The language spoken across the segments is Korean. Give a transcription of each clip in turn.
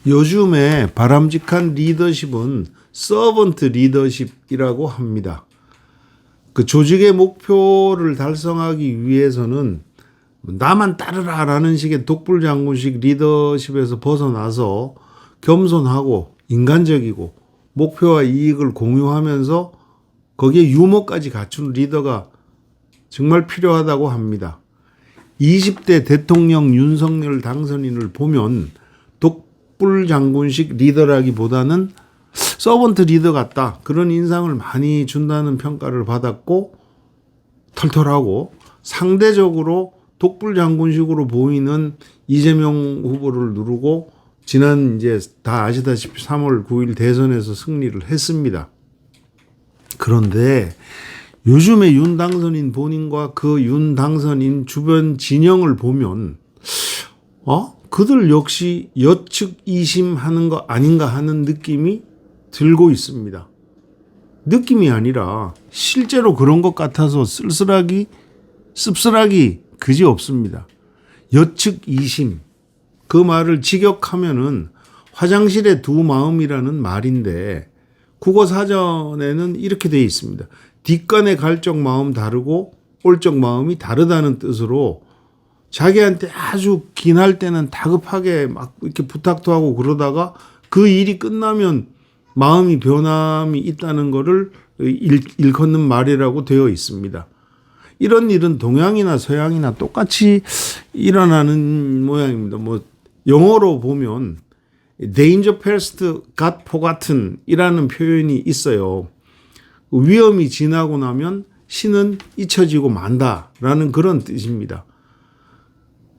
요즘에 바람직한 리더십은 서번트 리더십이라고 합니다. 그 조직의 목표를 달성하기 위해서는 나만 따르라라는 식의 독불장군식 리더십에서 벗어나서 겸손하고 인간적이고 목표와 이익을 공유하면서 거기에 유머까지 갖춘 리더가 정말 필요하다고 합니다. 20대 대통령 윤석열 당선인을 보면 독불장군식 리더라기보다는 서번트 리더 같다, 그런 인상을 많이 준다는 평가를 받았고, 털털하고 상대적으로 독불장군식으로 보이는 이재명 후보를 누르고 지난 이제 다 아시다시피 3월 9일 대선에서 승리를 했습니다. 그런데 요즘에 윤 당선인 본인과 그 윤 당선인 주변 진영을 보면 그들 역시 여측 이심하는 거 아닌가 하는 느낌이 들고 있습니다. 느낌이 아니라 실제로 그런 것 같아서 씁쓸하기 그지없습니다. 여측 이심, 그 말을 직역하면은 화장실의 두 마음이라는 말인데, 국어 사전에는 이렇게 되어 있습니다. 뒷간의 갈적 마음 다르고 올적 마음이 다르다는 뜻으로, 자기한테 아주 기날 때는 다급하게 막 이렇게 부탁도 하고 그러다가 그 일이 끝나면 마음이 변함이 있다는 것을 일컫는 말이라고 되어 있습니다. 이런 일은 동양이나 서양이나 똑같이 일어나는 모양입니다. 영어로 보면 danger past got forgotten 이라는 표현이 있어요. 위험이 지나고 나면 신은 잊혀지고 만다라는 그런 뜻입니다.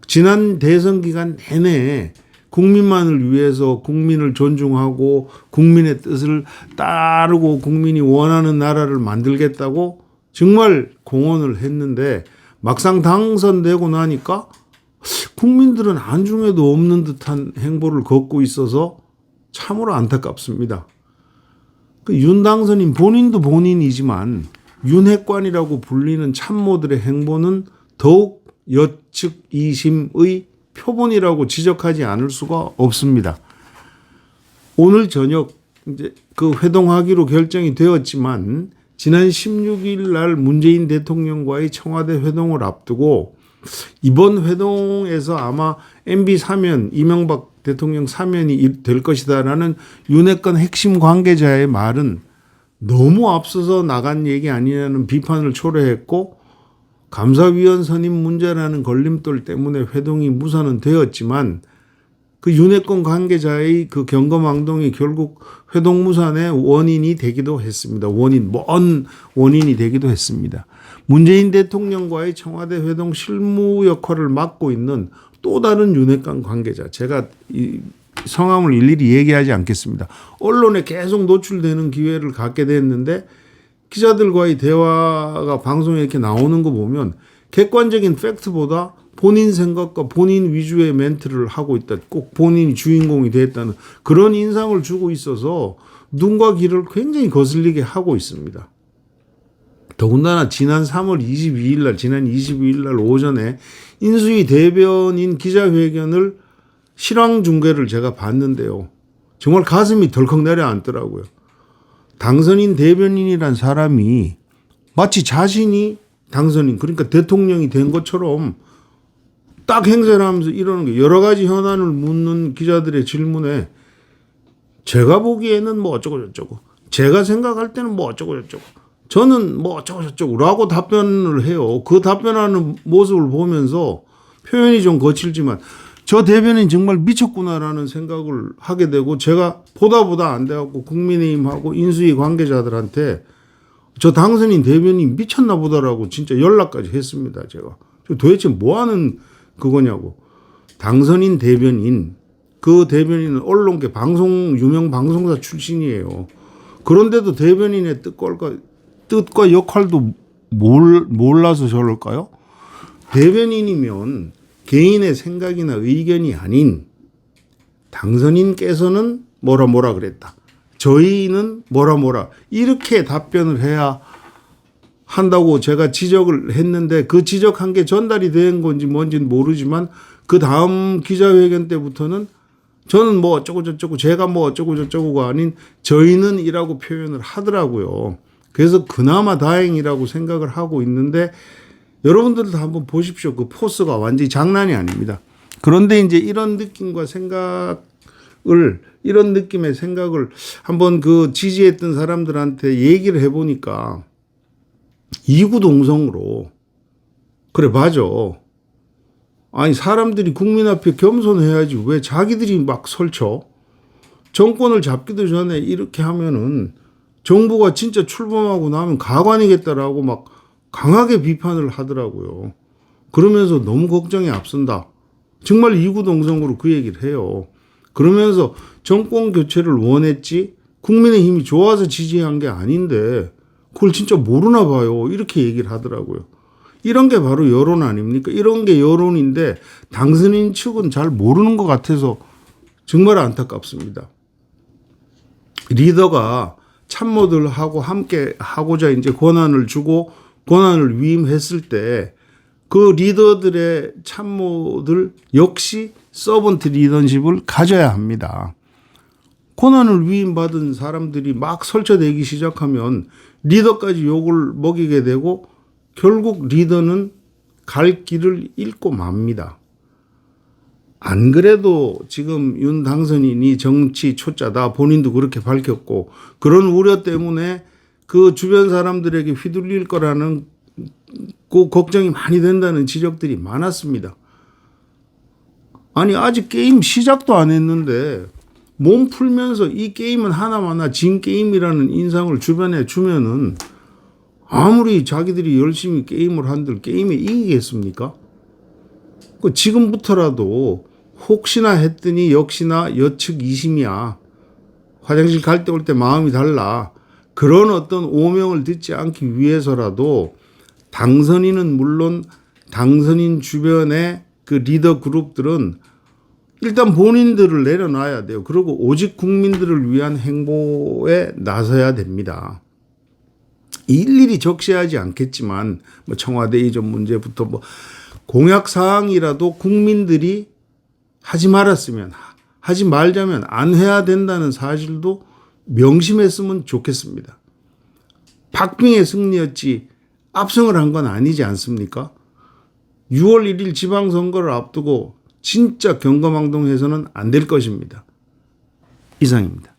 지난 대선 기간 내내 국민만을 위해서 국민을 존중하고 국민의 뜻을 따르고 국민이 원하는 나라를 만들겠다고 정말 공언을 했는데, 막상 당선되고 나니까 국민들은 안중에도 없는 듯한 행보를 걷고 있어서 참으로 안타깝습니다. 윤 당선인 본인도 본인이지만 윤핵관이라고 불리는 참모들의 행보는 더욱 여측 이심의 표본이라고 지적하지 않을 수가 없습니다. 오늘 저녁 이제 그 회동하기로 결정이 되었지만, 지난 16일 날 문재인 대통령과의 청와대 회동을 앞두고 이번 회동에서 아마 MB 사면, 이명박 대통령 사면이 될 것이다라는 윤핵관 핵심 관계자의 말은 너무 앞서서 나간 얘기 아니냐는 비판을 초래했고, 감사위원 선임 문제라는 걸림돌 때문에 회동이 무산은 되었지만, 그 윤핵관 관계자의 그 경거망동이 결국 회동 무산의 원인이 되기도 했습니다. 먼 원인이 되기도 했습니다. 문재인 대통령과의 청와대 회동 실무 역할을 맡고 있는 또 다른 윤핵관 관계자, 제가 이 성함을 일일이 얘기하지 않겠습니다. 언론에 계속 노출되는 기회를 갖게 됐는데, 기자들과의 대화가 방송에 이렇게 나오는 거 보면 객관적인 팩트보다 본인 생각과 본인 위주의 멘트를 하고 있다, 꼭 본인이 주인공이 됐다는 그런 인상을 주고 있어서 눈과 귀를 굉장히 거슬리게 하고 있습니다. 더군다나 지난 3월 22일 날, 지난 22일 날 오전에 인수위 대변인 기자회견을 실황 중계를 제가 봤는데요. 정말 가슴이 덜컥 내려앉더라고요. 당선인 대변인이란 사람이 마치 자신이 당선인, 그러니까 대통령이 된 것처럼 딱 행세를 하면서 이러는 게, 여러 가지 현안을 묻는 기자들의 질문에 제가 보기에는 뭐 어쩌고 저쩌고, 제가 생각할 때는 뭐 어쩌고 저쩌고, 저는 뭐 어쩌고 저쩌고라고 답변을 해요. 그 답변하는 모습을 보면서 표현이 좀 거칠지만 저 대변인 정말 미쳤구나라는 생각을 하게 되고, 제가 보다 안 돼갖고 국민의힘하고 인수위 관계자들한테 저 당선인 대변인 미쳤나 보다라고 진짜 연락까지 했습니다. 제가 도대체 뭐 하는 그거냐고. 당선인 대변인, 그 대변인은 언론계 유명 방송사 출신이에요. 그런데도 대변인의 뜻과 역할도 몰라서 저럴까요? 대변인이면 개인의 생각이나 의견이 아닌, 당선인께서는 뭐라 그랬다, 저희는 뭐라 이렇게 답변을 해야 한다고 제가 지적을 했는데, 그 지적한 게 전달이 된 건지 뭔지는 모르지만 그 다음 기자회견 때부터는 저는 뭐 어쩌고 저쩌고 제가 뭐 어쩌고 저쩌고가 아닌 저희는이라고 표현을 하더라고요. 그래서 그나마 다행이라고 생각을 하고 있는데 여러분들도 한번 보십시오. 그 포스가 완전히 장난이 아닙니다. 그런데 이제 이런 느낌과 이런 느낌의 생각을 한번 그 지지했던 사람들한테 얘기를 해보니까 이구동성으로 그래 맞아. 아니 사람들이 국민 앞에 겸손해야지 왜 자기들이 막 설쳐. 정권을 잡기도 전에 이렇게 하면은 정부가 진짜 출범하고 나면 가관이겠다라고 막 강하게 비판을 하더라고요. 그러면서 너무 걱정이 앞선다. 정말 이구동성으로 그 얘기를 해요. 그러면서 정권 교체를 원했지 국민의힘이 좋아서 지지한 게 아닌데 그걸 진짜 모르나 봐요. 이렇게 얘기를 하더라고요. 이런 게 바로 여론 아닙니까? 이런 게 여론인데 당선인 측은 잘 모르는 것 같아서 정말 안타깝습니다. 리더가 참모들하고 함께 하고자 이제 권한을 주고 권한을 위임했을 때 그 리더들의 참모들 역시 서번트 리더십을 가져야 합니다. 권한을 위임받은 사람들이 막 설쳐내기 시작하면 리더까지 욕을 먹이게 되고 결국 리더는 갈 길을 잃고 맙니다. 안 그래도 지금 윤 당선인이 정치 초짜다 본인도 그렇게 밝혔고 그런 우려 때문에 그 주변 사람들에게 휘둘릴 거라는 그 걱정이 많이 된다는 지적들이 많았습니다. 아니 아직 게임 시작도 안 했는데 몸 풀면서 이 게임은 하나마나 진 게임이라는 인상을 주변에 주면은 아무리 자기들이 열심히 게임을 한들 게임에 이기겠습니까? 지금부터라도 혹시나 했더니 역시나 여측 이심이야. 화장실 갈 때 올 때 마음이 달라. 그런 어떤 오명을 듣지 않기 위해서라도 당선인은 물론 당선인 주변의 그 리더 그룹들은 일단 본인들을 내려놔야 돼요. 그리고 오직 국민들을 위한 행보에 나서야 됩니다. 일일이 적시하지 않겠지만 뭐 청와대 이전 문제부터 뭐 공약 사항이라도 국민들이 하지 말았으면 하지 말자면 안 해야 된다는 사실도 명심했으면 좋겠습니다. 박빙의 승리였지 압승을 한 건 아니지 않습니까? 6월 1일 지방선거를 앞두고 진짜 경거망동해서는 안 될 것입니다. 이상입니다.